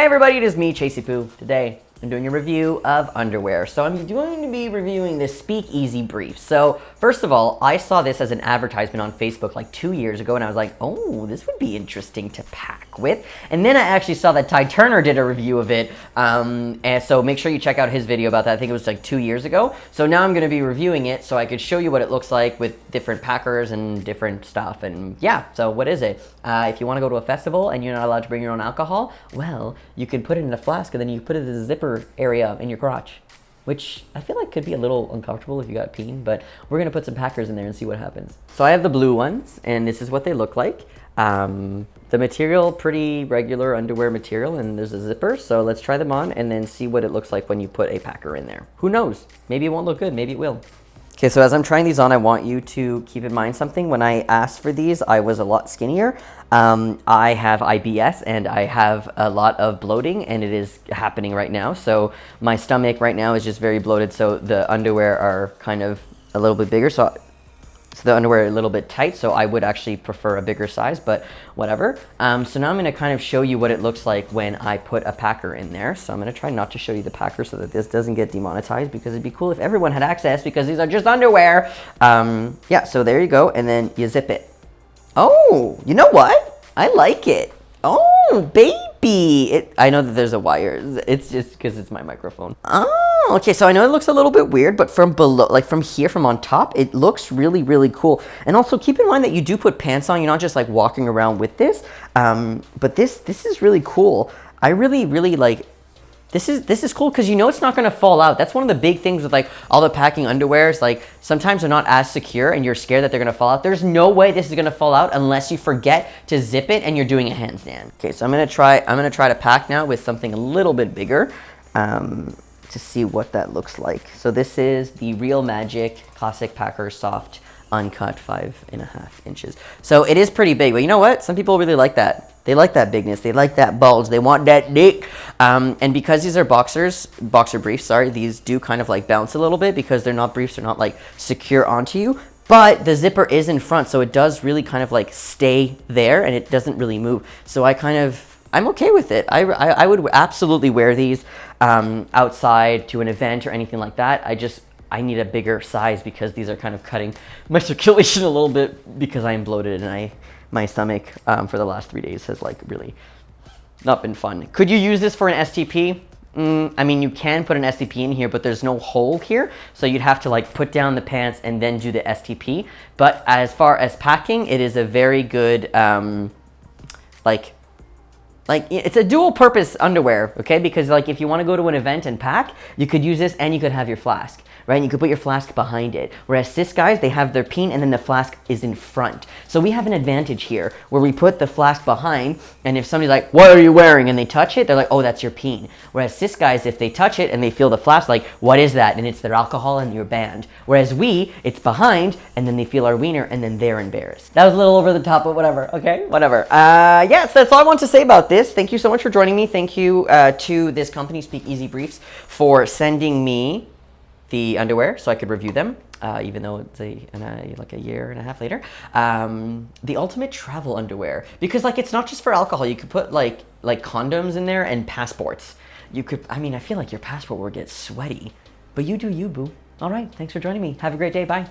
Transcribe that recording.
Hey everybody, it is me, Chasey Poo. Today, I'm doing a review of underwear. So I'm going to be reviewing this Speakeasy brief. So first of all, I saw this as an advertisement on Facebook like 2 years ago, and I was like, oh, this would be interesting to pack with. And then I actually saw that Ty Turner did a review of it, and so make sure you check out his video about that. I think it was like 2 years ago. So now I'm going to be reviewing it so I could show you what it looks like with different packers and different stuff. And yeah, so what is it? If you want to go to a festival and you're not allowed to bring your own alcohol, well, you can put it in a flask and then you put it in the zipper area in your crotch, which I feel like could be a little uncomfortable if you got peen, but we're gonna put some packers in there and see what happens. So I have the blue ones, and this is what they look like. The material, pretty regular underwear material, and there's a zipper, so let's try them on and then see what it looks like when you put a packer in there. Who knows? Maybe it won't look good, maybe it will. Okay, so as I'm trying these on, I want you to keep in mind something. When I asked for these, I was a lot skinnier. I have IBS and I have a lot of bloating, and it is happening right now. So my stomach right now is just very bloated, so the underwear are kind of a little bit bigger. So the underwear are a little bit tight, so I would actually prefer a bigger size, but whatever. So now I'm gonna kind of show you what it looks like when I put a packer in there. So I'm gonna try not to show you the packer so that this doesn't get demonetized, because it'd be cool if everyone had access, because these are just underwear. Yeah, so there you go, and then you zip it. Oh, you know what? I like it. Oh, baby. I know that there's a wire. It's just because it's my microphone. Oh, okay. So I know it looks a little bit weird, but from below, like from here, from on top, it looks really, really cool. And also keep in mind that you do put pants on. You're not just like walking around with this. But this is really cool. I really, really like. This is cool because you know it's not going to fall out. That's one of the big things with like all the packing underwears. Like sometimes they're not as secure and you're scared that they're going to fall out. There's no way this is going to fall out unless you forget to zip it and you're doing a handstand. Okay, so I'm going to try to pack now with something a little bit bigger to see what that looks like. So this is the Real Magic Classic Packer Soft Uncut 5.5 inches. So it is pretty big, but you know what? Some people really like that. They like that bigness. They like that bulge. They want that dick. And because these are boxer briefs, sorry, these do kind of like bounce a little bit because they're not briefs. They're not like secure onto you. But the zipper is in front, so it does really kind of like stay there and it doesn't really move. So I'm okay with it. I would absolutely wear these outside to an event or anything like that. I need a bigger size because these are kind of cutting my circulation a little bit because I am bloated and my stomach for the last 3 days has like really not been fun. Could you use this for an STP? I mean, you can put an STP in here, but there's no hole here. So you'd have to like put down the pants and then do the STP. But as far as packing, it is a very good, like it's a dual purpose underwear, okay? Because like if you want to go to an event and pack, you could use this and you could have your flask, right? And you could put your flask behind it. Whereas cis guys, they have their peen and then the flask is in front. So we have an advantage here where we put the flask behind, and if somebody's like, what are you wearing? And they touch it, they're like, oh, that's your peen. Whereas cis guys, if they touch it and they feel the flask, like, what is that? And it's their alcohol and your band. Whereas it's behind and then they feel our wiener and then they're embarrassed. That was a little over the top, but whatever, okay? Whatever. Yes, that's all I want to say about this. Thank you so much for joining me. Thank you to this company, Speakeasy Briefs, for sending me the underwear so I could review them, even though it's like a year and a half later. The ultimate travel underwear, because like it's not just for alcohol. You could put like condoms in there and passports. You could, I mean, I feel like your passport will get sweaty, but you do you, boo. All right, thanks for joining me. Have a great day. Bye.